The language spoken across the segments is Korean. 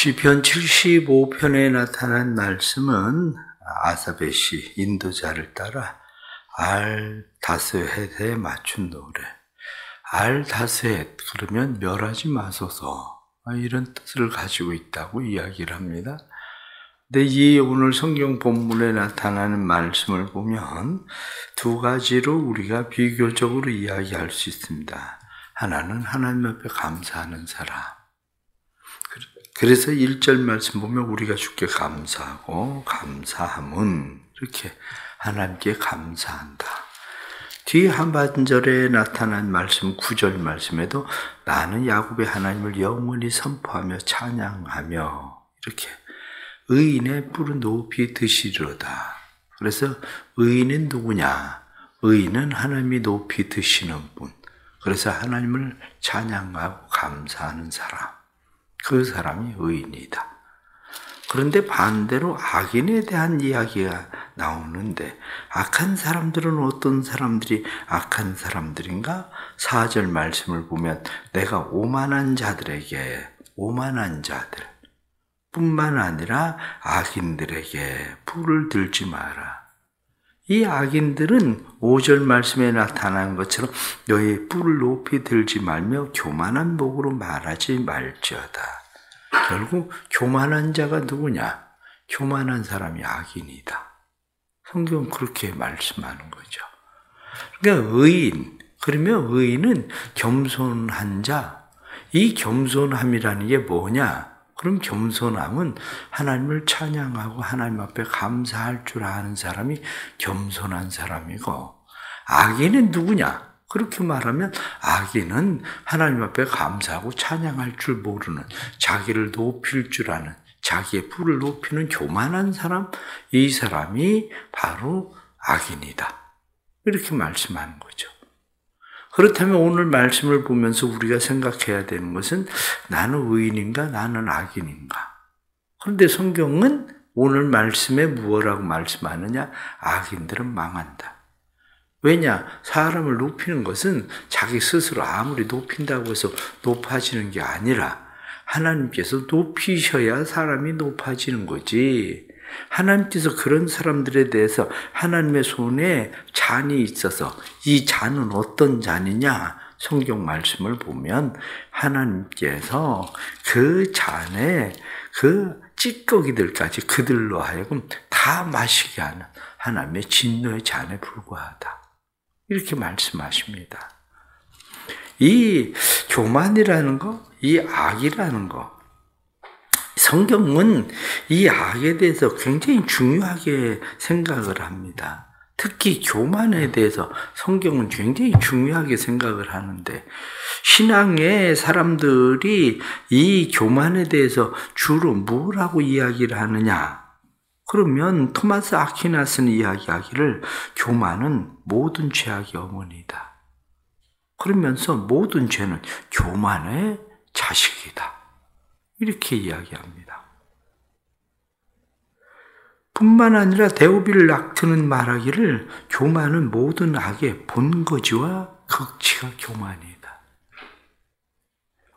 시편 75편에 나타난 말씀은 아사베 시 인도자를 따라 알다스헷에 맞춘 노래. 알다스헷 그러면 멸하지 마소서 이런 뜻을 가지고 있다고 이야기를 합니다. 근데 이 오늘 성경 본문에 나타나는 말씀을 보면 두 가지로 우리가 비교적으로 이야기할 수 있습니다. 하나는 하나님 앞에 감사하는 사람. 그래서 1절 말씀 보면 우리가 주께 감사하고 감사함은 이렇게 하나님께 감사한다. 뒤 한반절에 나타난 말씀 9절 말씀에도 나는 야곱의 하나님을 영원히 선포하며 찬양하며 이렇게 의인의 뿔은 높이 드시리로다. 그래서 의인은 누구냐? 의인은 하나님이 높이 드시는 분. 그래서 하나님을 찬양하고 감사하는 사람. 그 사람이 의인이다. 그런데 반대로 악인에 대한 이야기가 나오는데 악한 사람들은 어떤 사람들이 악한 사람들인가? 4절 말씀을 보면 내가 오만한 자들에게 오만한 자들 뿐만 아니라 악인들에게 뿔을 들지 마라. 이 악인들은 5절 말씀에 나타난 것처럼 너의 뿔을 높이 들지 말며 교만한 목으로 말하지 말지어다. 결국 교만한 자가 누구냐? 교만한 사람이 악인이다. 성경은 그렇게 말씀하는 거죠. 그러니까 의인, 그러면 의인은 겸손한 자. 이 겸손함이라는 게 뭐냐? 그럼 겸손함은 하나님을 찬양하고 하나님 앞에 감사할 줄 아는 사람이 겸손한 사람이고, 악인은 누구냐? 그렇게 말하면 악인은 하나님 앞에 감사하고 찬양할 줄 모르는, 자기를 높일 줄 아는, 자기의 뿔을 높이는 교만한 사람, 이 사람이 바로 악인이다. 이렇게 말씀하는 거죠. 그렇다면 오늘 말씀을 보면서 우리가 생각해야 되는 것은 나는 의인인가 나는 악인인가. 그런데 성경은 오늘 말씀에 무엇라고 말씀하느냐? 악인들은 망한다. 왜냐? 사람을 높이는 것은 자기 스스로 아무리 높인다고 해서 높아지는 게 아니라 하나님께서 높이셔야 사람이 높아지는 거지. 하나님께서 그런 사람들에 대해서 하나님의 손에 잔이 있어서 이 잔은 어떤 잔이냐? 성경 말씀을 보면 하나님께서 그 잔에 그 찌꺼기들까지 그들로 하여금 다 마시게 하는 하나님의 진노의 잔에 불과하다. 이렇게 말씀하십니다. 이 교만이라는 거, 이 악이라는 거, 성경은 이 악에 대해서 굉장히 중요하게 생각을 합니다. 특히 교만에 대해서 성경은 굉장히 중요하게 생각을 하는데 신앙의 사람들이 이 교만에 대해서 주로 뭐라고 이야기를 하느냐? 그러면 토마스 아퀴나스는 이야기하기를 교만은 모든 죄악의 어머니다. 그러면서 모든 죄는 교만의 자식이다. 이렇게 이야기합니다. 뿐만 아니라 데오빌 락트는 말하기를 교만은 모든 악의 본거지와 극치가 교만이다.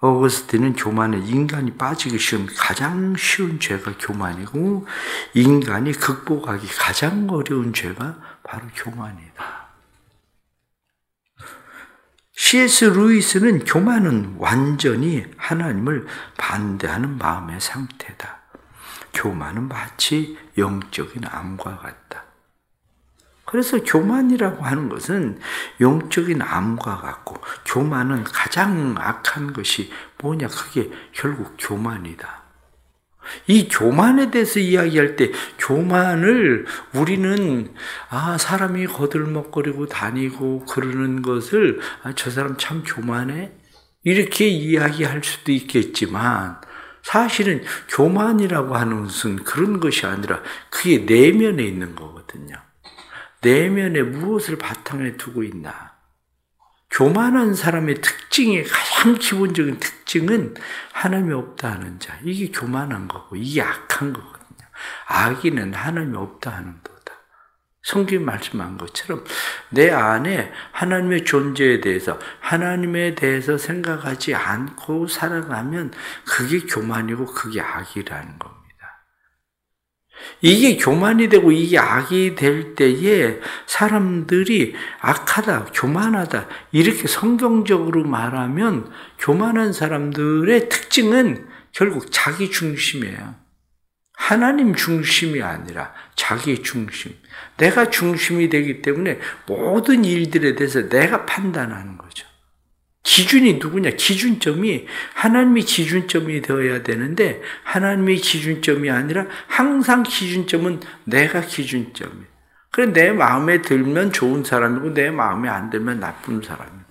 어거스틴은 교만에 인간이 빠지기 쉬운 가장 쉬운 죄가 교만이고 인간이 극복하기 가장 어려운 죄가 바로 교만이다. C.S. 루이스는 교만은 완전히 하나님을 반대하는 마음의 상태다. 교만은 마치 영적인 암과 같다. 그래서 교만이라고 하는 것은 영적인 암과 같고 교만은 가장 악한 것이 뭐냐? 그게 결국 교만이다. 이 교만에 대해서 이야기할 때 교만을 우리는 사람이 거들먹거리고 다니고 그러는 것을 저 사람 참 교만해? 이렇게 이야기할 수도 있겠지만 사실은 교만이라고 하는 것은 그런 것이 아니라 그게 내면에 있는 거거든요. 내면에 무엇을 바탕에 두고 있나? 교만한 사람의 특징이 가장 기본적인 특징은 하나님이 없다 하는 자. 이게 교만한 거고 이게 악한 거거든요. 악인은 하나님이 없다 하는 거다. 성경이 말씀한 것처럼 내 안에 하나님의 존재에 대해서, 하나님에 대해서 생각하지 않고 살아가면 그게 교만이고 그게 악이라는 겁니다. 이게 교만이 되고 이게 악이 될 때에 사람들이 악하다, 교만하다 이렇게 성경적으로 말하면 교만한 사람들의 특징은 결국 자기 중심이에요. 하나님 중심이 아니라 자기 중심. 내가 중심이 되기 때문에 모든 일들에 대해서 내가 판단하는 거죠. 기준이 누구냐? 기준점이 하나님의 기준점이 되어야 되는데 하나님의 기준점이 아니라 항상 기준점은 내가 기준점이에요. 그래 내 마음에 들면 좋은 사람이고 내 마음에 안 들면 나쁜 사람이고.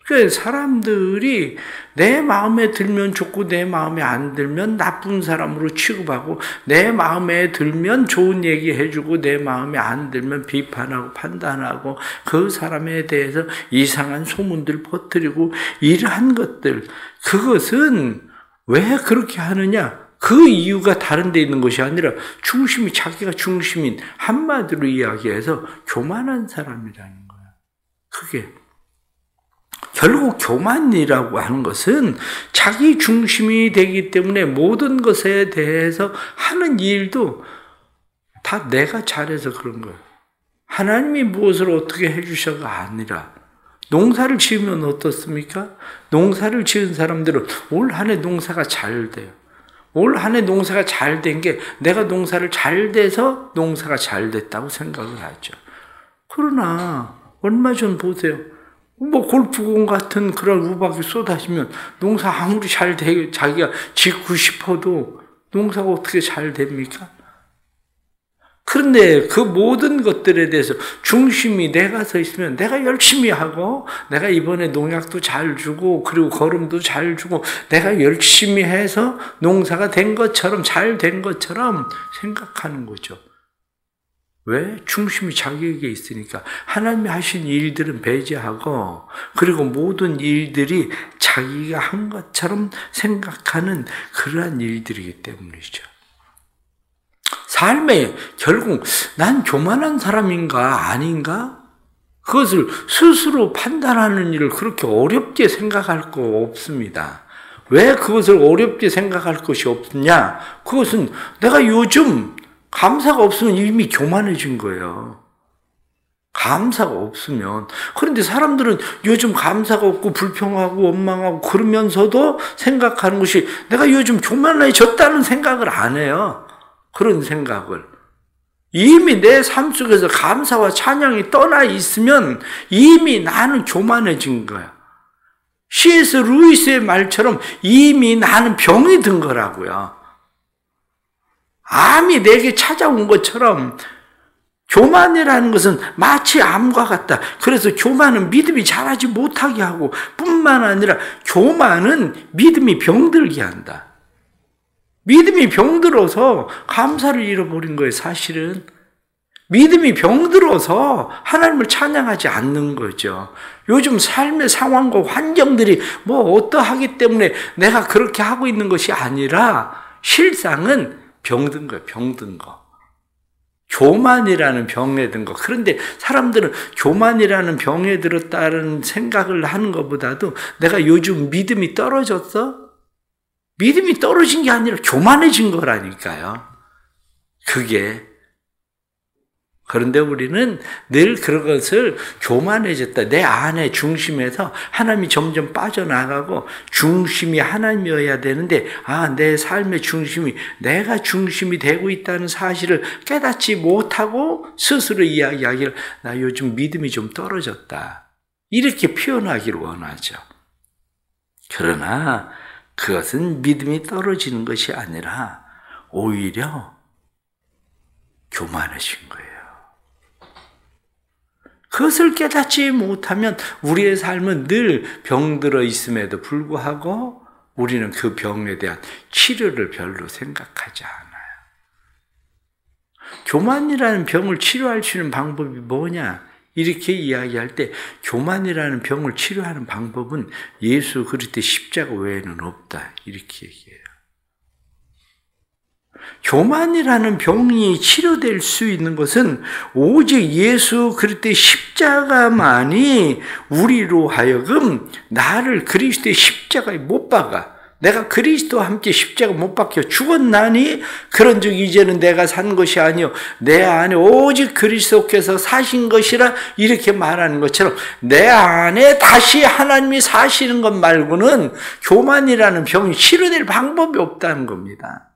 그래서 사람들이 내 마음에 들면 좋고 내 마음에 안 들면 나쁜 사람으로 취급하고 내 마음에 들면 좋은 얘기 해주고 내 마음에 안 들면 비판하고 판단하고 그 사람에 대해서 이상한 소문들 퍼뜨리고 이러한 것들, 그것은 왜 그렇게 하느냐? 그 이유가 다른 데 있는 것이 아니라 중심이 자기가 중심인, 한마디로 이야기해서 교만한 사람이라는 거야. 그게 결국 교만이라고 하는 것은 자기 중심이 되기 때문에 모든 것에 대해서 하는 일도 다 내가 잘해서 그런 거예요. 하나님이 무엇을 어떻게 해주셔가 아니라, 농사를 지으면 어떻습니까? 농사를 지은 사람들은 올 한 해 농사가 잘 돼요. 올 한 해 농사가 잘 된 게 내가 농사를 잘 돼서 농사가 잘 됐다고 생각을 하죠. 그러나 얼마 전 보세요. 골프공 같은 그런 우박이 쏟아지면 농사 아무리 잘 되게 자기가 짓고 싶어도 농사가 어떻게 잘 됩니까? 그런데 그 모든 것들에 대해서 중심이 내가 서 있으면 내가 열심히 하고 내가 이번에 농약도 잘 주고 그리고 거름도 잘 주고 내가 열심히 해서 농사가 된 것처럼 잘 된 것처럼 생각하는 거죠. 왜? 중심이 자기에게 있으니까. 하나님이 하신 일들은 배제하고 그리고 모든 일들이 자기가 한 것처럼 생각하는 그러한 일들이기 때문이죠. 삶에 결국 난 교만한 사람인가 아닌가? 그것을 스스로 판단하는 일을 그렇게 어렵게 생각할 거 없습니다. 왜 그것을 어렵게 생각할 것이 없냐? 그것은 내가 요즘 감사가 없으면 이미 교만해진 거예요. 감사가 없으면. 그런데 사람들은 요즘 감사가 없고 불평하고 원망하고 그러면서도 생각하는 것이 내가 요즘 교만해졌다는 생각을 안 해요. 그런 생각을. 이미 내 삶 속에서 감사와 찬양이 떠나 있으면 이미 나는 교만해진 거야. C.S. 루이스의 말처럼 이미 나는 병이 든 거라고요. 암이 내게 찾아온 것처럼 교만이라는 것은 마치 암과 같다. 그래서 교만은 믿음이 자라지 못하게 하고 뿐만 아니라 교만은 믿음이 병들게 한다. 믿음이 병들어서 감사를 잃어버린 거예요, 사실은. 믿음이 병들어서 하나님을 찬양하지 않는 거죠. 요즘 삶의 상황과 환경들이 어떠하기 때문에 내가 그렇게 하고 있는 것이 아니라 실상은 병든 거예요, 병든 거. 교만이라는 병에 든 거. 그런데 사람들은 교만이라는 병에 들었다는 생각을 하는 것보다도 내가 요즘 믿음이 떨어졌어? 믿음이 떨어진 게 아니라 교만해진 거라니까요. 그게. 그런데 우리는 늘 그것을 교만해졌다. 내 안에 중심에서 하나님이 점점 빠져나가고 중심이 하나님이어야 되는데 내 삶의 중심이 내가 중심이 되고 있다는 사실을 깨닫지 못하고 스스로 이야기하기를 나 요즘 믿음이 좀 떨어졌다. 이렇게 표현하기를 원하죠. 그러나 그것은 믿음이 떨어지는 것이 아니라 오히려 교만해진 거예요. 그것을 깨닫지 못하면 우리의 삶은 늘 병들어 있음에도 불구하고 우리는 그 병에 대한 치료를 별로 생각하지 않아요. 교만이라는 병을 치료할 수 있는 방법이 뭐냐? 이렇게 이야기할 때 교만이라는 병을 치료하는 방법은 예수 그리스도의 십자가 외에는 없다. 이렇게 얘기해요. 교만이라는 병이 치료될 수 있는 것은 오직 예수 그리스도의 십자가만이 우리로 하여금 나를 그리스도의 십자가에 못 박아. 내가 그리스도와 함께 십자가 못 박혀 죽었나니 그런즉 이제는 내가 산 것이 아니요 내 안에 오직 그리스도께서 사신 것이라 이렇게 말하는 것처럼 내 안에 다시 하나님이 사시는 것 말고는 교만이라는 병이 치료될 방법이 없다는 겁니다.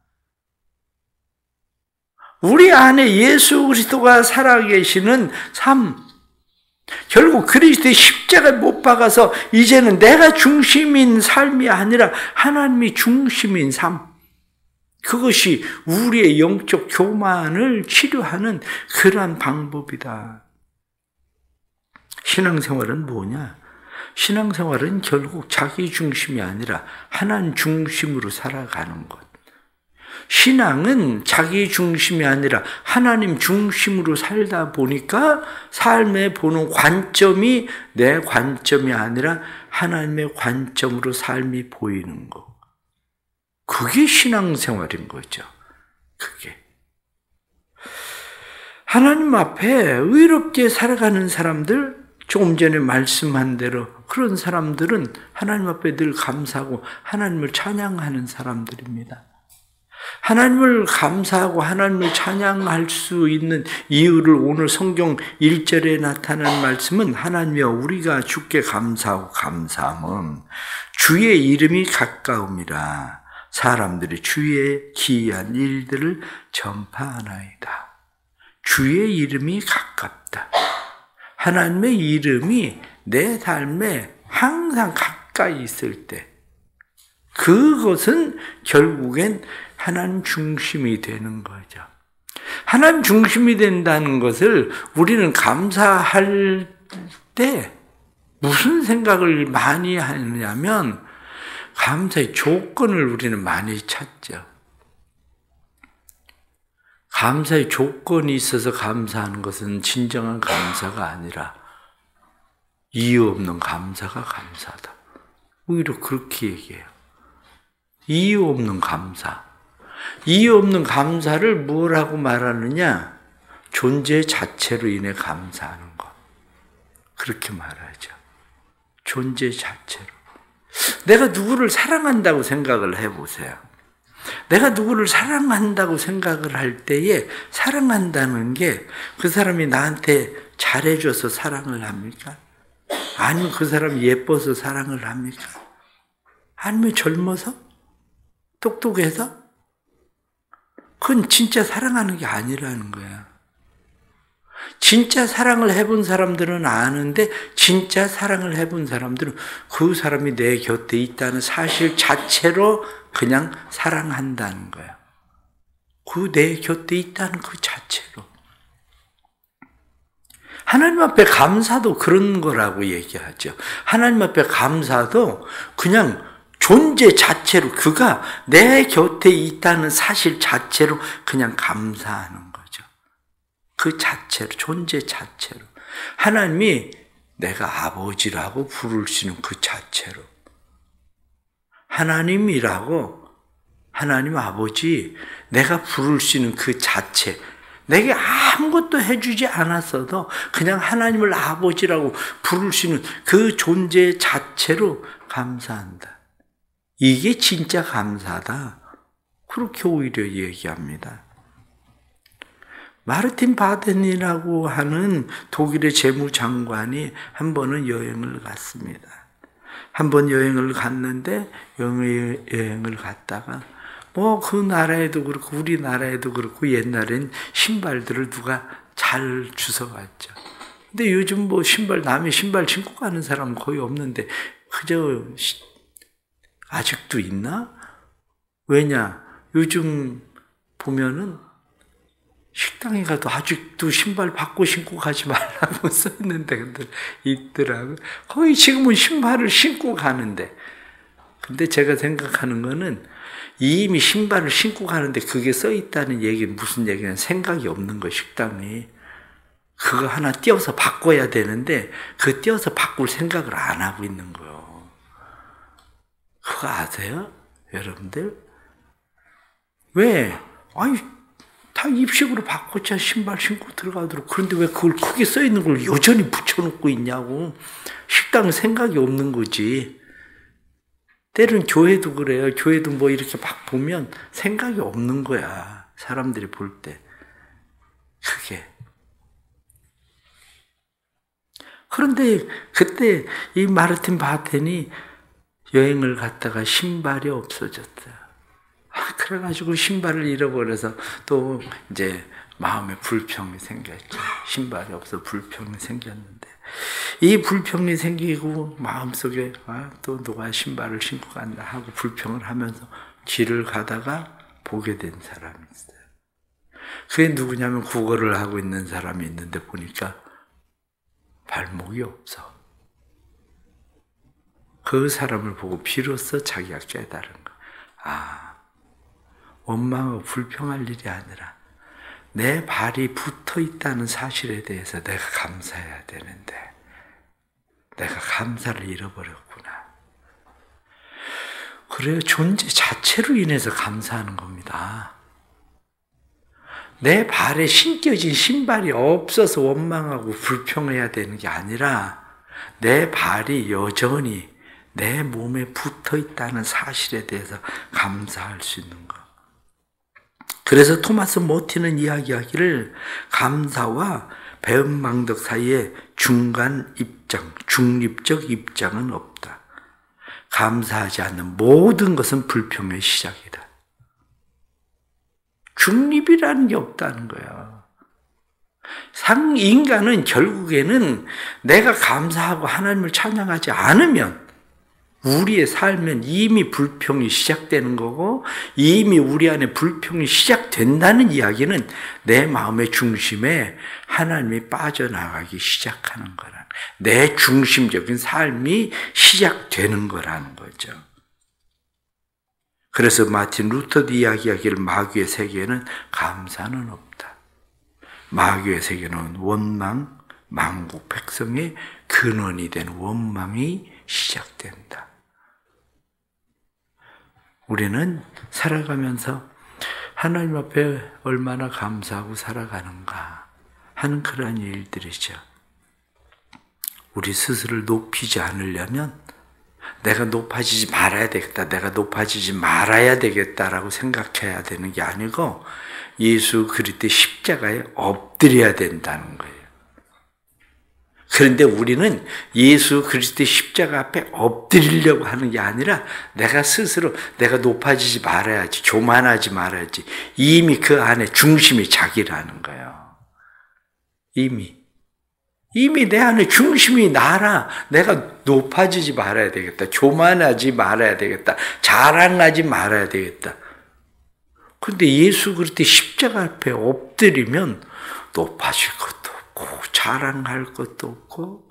우리 안에 예수 그리스도가 살아계시는 삶, 결국 그리스도의 십자가에 못 박아서 이제는 내가 중심인 삶이 아니라 하나님이 중심인 삶, 그것이 우리의 영적 교만을 치료하는 그러한 방법이다. 신앙생활은 뭐냐? 신앙생활은 결국 자기 중심이 아니라 하나님 중심으로 살아가는 것. 신앙은 자기 중심이 아니라 하나님 중심으로 살다 보니까 삶에 보는 관점이 내 관점이 아니라 하나님의 관점으로 삶이 보이는 것. 그게 신앙생활인 거죠. 그게. 하나님 앞에 의롭게 살아가는 사람들, 조금 전에 말씀한 대로 그런 사람들은 하나님 앞에 늘 감사하고 하나님을 찬양하는 사람들입니다. 하나님을 감사하고 하나님을 찬양할 수 있는 이유를 오늘 성경 1절에 나타난 말씀은 하나님이여 우리가 주께 감사하고 감사함은 주의 이름이 가까움이라 사람들이 주의 기이한 일들을 전파하나이다. 주의 이름이 가깝다. 하나님의 이름이 내 삶에 항상 가까이 있을 때 그것은 결국엔 하나님 중심이 되는 거죠. 하나님 중심이 된다는 것을 우리는 감사할 때 무슨 생각을 많이 하느냐면 감사의 조건을 우리는 많이 찾죠. 감사의 조건이 있어서 감사하는 것은 진정한 감사가 아니라 이유 없는 감사가 감사다. 오히려 그렇게 얘기해요. 이유 없는 감사. 이유 없는 감사를 뭐라고 말하느냐? 존재 자체로 인해 감사하는 것. 그렇게 말하죠. 존재 자체로. 내가 누구를 사랑한다고 생각을 해보세요. 내가 누구를 사랑한다고 생각을 할 때에 사랑한다는 게 그 사람이 나한테 잘해줘서 사랑을 합니까? 아니면 그 사람이 예뻐서 사랑을 합니까? 아니면 젊어서? 똑똑해서? 그건 진짜 사랑하는 게 아니라는 거야. 진짜 사랑을 해본 사람들은 아는데 진짜 사랑을 해본 사람들은 그 사람이 내 곁에 있다는 사실 자체로 그냥 사랑한다는 거야. 그 내 곁에 있다는 그 자체로. 하나님 앞에 감사도 그런 거라고 얘기하죠. 하나님 앞에 감사도 그냥 존재 자체로 그가 내 곁에 있다는 사실 자체로 그냥 감사하는 거죠. 그 자체로, 존재 자체로. 하나님이 내가 아버지라고 부르시는 그 자체로. 하나님이라고, 하나님 아버지, 내가 부를 수 있는 그 자체. 내게 아무것도 해주지 않았어도 그냥 하나님을 아버지라고 부를 수 있는 그 존재 자체로 감사한다. 이게 진짜 감사다. 그렇게 오히려 얘기합니다. 마르틴 바덴이라고 하는 독일의 재무장관이 한 번은 여행을 갔습니다. 한 번 여행을 갔는데 여행을 갔다가 그 나라에도 그렇고 우리나라에도 그렇고 옛날엔 신발들을 누가 잘 주워갔죠. 근데 요즘 신발 남의 신발 신고 가는 사람은 거의 없는데 그저 아직도 있나? 왜냐? 요즘 보면은 식당에 가도 아직도 신발 바꿔 신고 가지 말라고 써있는 데들 있더라고요. 거의 지금은 신발을 신고 가는데. 근데 제가 생각하는 거는 이미 신발을 신고 가는데 그게 써있다는 얘기는 무슨 얘기냐. 생각이 없는 거, 식당이. 그거 하나 띄어서 바꿔야 되는데 그 띄어서 바꿀 생각을 안 하고 있는 거예요. 그거 아세요? 여러분들? 왜? 아니, 다 입식으로 바꿨잖아. 신발 신고 들어가도록. 그런데 왜 그걸 크게 써 있는 걸 여전히 붙여놓고 있냐고. 식당은 생각이 없는 거지. 때론 교회도 그래요. 교회도 뭐 이렇게 막 보면 생각이 없는 거야. 사람들이 볼 때. 그게. 그런데 그때 이 마르틴 바텐이 여행을 갔다가 신발이 없어졌다. 그래가지고 신발을 잃어버려서 또 이제 마음에 불평이 생겼죠. 신발이 없어 불평이 생겼는데 이 불평이 생기고 마음속에 또 누가 신발을 신고 간다 하고 불평을 하면서 길을 가다가 보게 된 사람이 있어요. 그게 누구냐면 구걸을 하고 있는 사람이 있는데 보니까 발목이 없어. 그 사람을 보고 비로소 자기가 깨달은 거야. 원망하고 불평할 일이 아니라 내 발이 붙어 있다는 사실에 대해서 내가 감사해야 되는데 내가 감사를 잃어버렸구나. 그래요. 존재 자체로 인해서 감사하는 겁니다. 내 발에 신겨진 신발이 없어서 원망하고 불평해야 되는 게 아니라 내 발이 여전히 내 몸에 붙어 있다는 사실에 대해서 감사할 수 있는 것. 그래서 토마스 모티는 이야기하기를 감사와 배은망덕 사이에 중간 입장, 중립적 입장은 없다. 감사하지 않는 모든 것은 불평의 시작이다. 중립이라는 게 없다는 거야. 인간은 결국에는 내가 감사하고 하나님을 찬양하지 않으면 우리의 삶은 이미 불평이 시작되는 거고 이미 우리 안에 불평이 시작된다는 이야기는 내 마음의 중심에 하나님이 빠져나가기 시작하는 거라는 내 중심적인 삶이 시작되는 거라는 거죠. 그래서 마틴 루터도 이야기하기를 마귀의 세계에는 감사는 없다. 마귀의 세계는 원망, 만국 백성의 근원이 된 원망이 시작된다. 우리는 살아가면서 하나님 앞에 얼마나 감사하고 살아가는가 하는 그런 일들이죠. 우리 스스로를 높이지 않으려면 내가 높아지지 말아야 되겠다, 내가 높아지지 말아야 되겠다라고 생각해야 되는 게 아니고 예수 그리스도의 십자가에 엎드려야 된다는 거예요. 그런데 우리는 예수 그리스도의 십자가 앞에 엎드리려고 하는 게 아니라 내가 스스로 내가 높아지지 말아야지, 교만하지 말아야지. 이미 그 안에 중심이 자기라는 거예요. 이미 내 안에 중심이 나라. 내가 높아지지 말아야 되겠다. 교만하지 말아야 되겠다. 자랑하지 말아야 되겠다. 그런데 예수 그리스도의 십자가 앞에 엎드리면 높아질 것도 없고 자랑할 것도 없고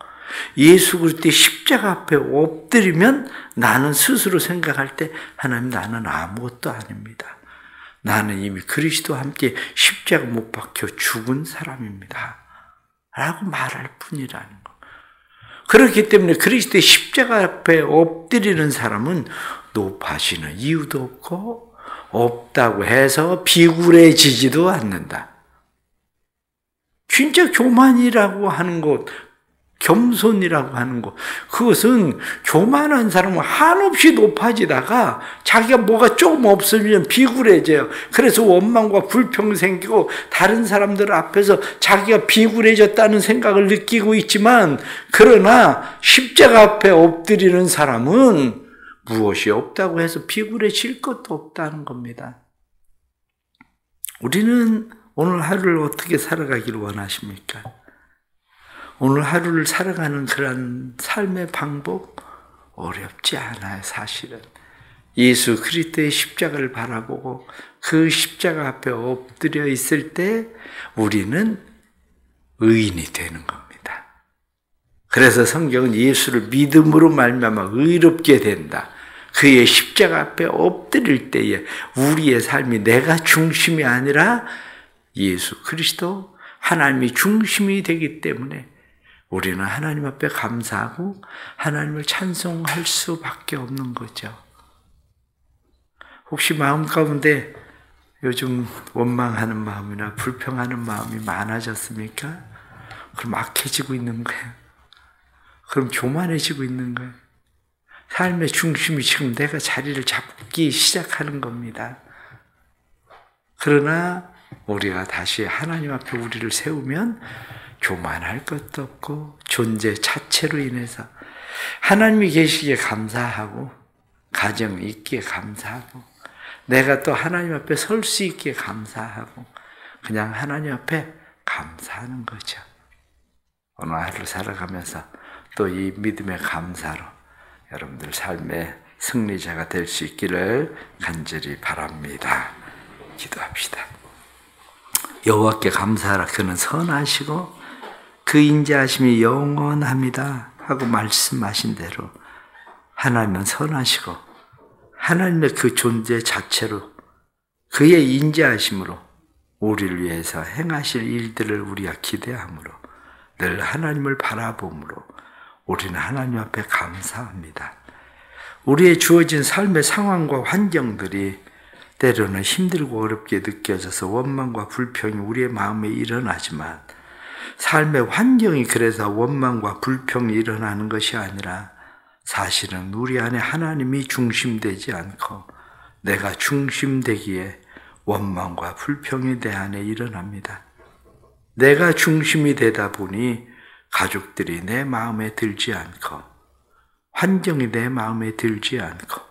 예수 그리스도의 십자가 앞에 엎드리면 나는 스스로 생각할 때 하나님 나는 아무것도 아닙니다. 나는 이미 그리스도와 함께 십자가 못 박혀 죽은 사람입니다. 라고 말할 뿐이라는 거. 그렇기 때문에 그리스도의 십자가 앞에 엎드리는 사람은 높아지는 이유도 없고 없다고 해서 비굴해지지도 않는다. 진짜 교만이라고 하는 것, 겸손이라고 하는 것, 그것은 교만한 사람은 한없이 높아지다가 자기가 뭐가 조금 없으면 비굴해져요. 그래서 원망과 불평이 생기고 다른 사람들 앞에서 자기가 비굴해졌다는 생각을 느끼고 있지만 그러나 십자가 앞에 엎드리는 사람은 무엇이 없다고 해서 비굴해질 것도 없다는 겁니다. 우리는 오늘 하루를 어떻게 살아가기를 원하십니까? 오늘 하루를 살아가는 그런 삶의 방법 어렵지 않아요. 사실은 예수 그리스도의 십자가를 바라보고 그 십자가 앞에 엎드려 있을 때 우리는 의인이 되는 겁니다. 그래서 성경은 예수를 믿음으로 말미암아 의롭게 된다. 그의 십자가 앞에 엎드릴 때에 우리의 삶이 내가 중심이 아니라 예수 그리스도 하나님이 중심이 되기 때문에 우리는 하나님 앞에 감사하고 하나님을 찬송할 수밖에 없는 거죠. 혹시 마음 가운데 요즘 원망하는 마음이나 불평하는 마음이 많아졌습니까? 그럼 악해지고 있는 거예요. 그럼 교만해지고 있는 거예요. 삶의 중심이 지금 내가 자리를 잡기 시작하는 겁니다. 그러나 우리가 다시 하나님 앞에 우리를 세우면 교만할 것도 없고 존재 자체로 인해서 하나님이 계시기에 감사하고 가정이 있기에 감사하고 내가 또 하나님 앞에 설 수 있기에 감사하고 그냥 하나님 앞에 감사하는 거죠. 오늘 하루 살아가면서 또 이 믿음의 감사로 여러분들 삶의 승리자가 될 수 있기를 간절히 바랍니다. 기도합시다. 여호와께 감사하라. 그는 선하시고 그 인자하심이 영원합니다 하고 말씀하신 대로 하나님은 선하시고 하나님의 그 존재 자체로 그의 인자하심으로 우리를 위해서 행하실 일들을 우리가 기대함으로 늘 하나님을 바라봄으로 우리는 하나님 앞에 감사합니다. 우리의 주어진 삶의 상황과 환경들이 때로는 힘들고 어렵게 느껴져서 원망과 불평이 우리의 마음에 일어나지만 삶의 환경이 그래서 원망과 불평이 일어나는 것이 아니라 사실은 우리 안에 하나님이 중심되지 않고 내가 중심되기에 원망과 불평이 내 안에 일어납니다. 내가 중심이 되다 보니 가족들이 내 마음에 들지 않고 환경이 내 마음에 들지 않고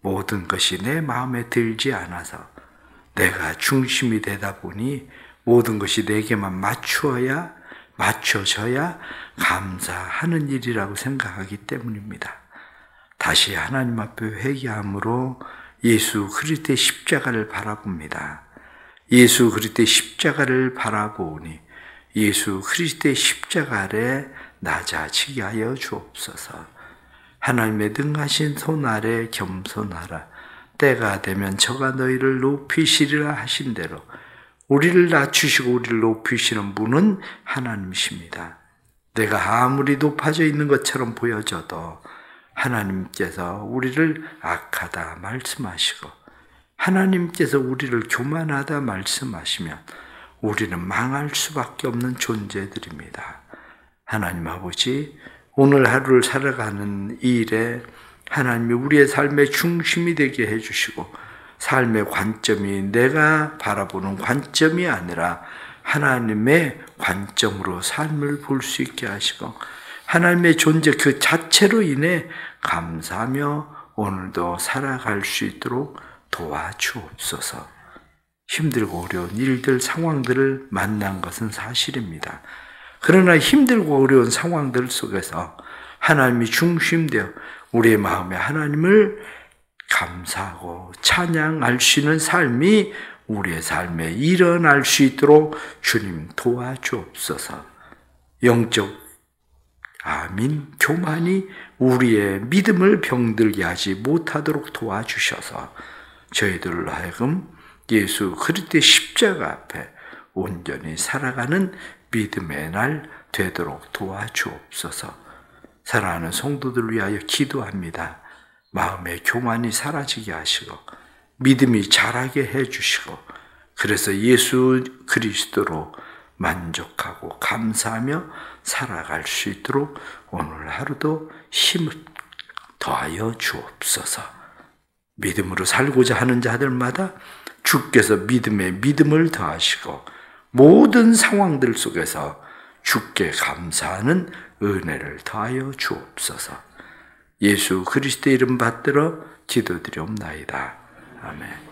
모든 것이 내 마음에 들지 않아서 내가 중심이 되다 보니 모든 것이 내게만 맞춰져야 감사하는 일이라고 생각하기 때문입니다. 다시 하나님 앞에 회개함으로 예수 그리스도의 십자가를 바라봅니다. 예수 그리스도의 십자가를 바라보니 예수 그리스도의 십자가 아래 낮아지게 하여 주옵소서. 하나님의 능하신 손 아래 겸손하라. 때가 되면 저가 너희를 높이시리라 하신 대로 우리를 낮추시고 우리를 높이시는 분은 하나님이십니다. 내가 아무리 높아져 있는 것처럼 보여져도 하나님께서 우리를 악하다 말씀하시고 하나님께서 우리를 교만하다 말씀하시면 우리는 망할 수밖에 없는 존재들입니다. 하나님 아버지, 오늘 하루를 살아가는 이 일에 하나님이 우리의 삶의 중심이 되게 해주시고 삶의 관점이 내가 바라보는 관점이 아니라 하나님의 관점으로 삶을 볼 수 있게 하시고 하나님의 존재 그 자체로 인해 감사하며 오늘도 살아갈 수 있도록 도와주옵소서. 힘들고 어려운 일들, 상황들을 만난 것은 사실입니다. 그러나 힘들고 어려운 상황들 속에서 하나님이 중심되어 우리의 마음에 하나님을 감사하고 찬양할 수 있는 삶이 우리의 삶에 일어날 수 있도록 주님 도와주옵소서. 영적 교만이 우리의 믿음을 병들게 하지 못하도록 도와주셔서 저희들로 하여금 예수 그리스도의 십자가 앞에 온전히 살아가는 믿음의 날 되도록 도와주옵소서. 사랑하는 성도들을 위하여 기도합니다. 마음의 교만이 사라지게 하시고 믿음이 자라게 해주시고 그래서 예수 그리스도로 만족하고 감사하며 살아갈 수 있도록 오늘 하루도 힘을 더하여 주옵소서. 믿음으로 살고자 하는 자들마다 주께서 믿음에 믿음을 더하시고 모든 상황들 속에서 주께 감사하는 은혜를 더하여 주옵소서. 예수 그리스도의 이름 받들어 기도드리옵나이다. 아멘.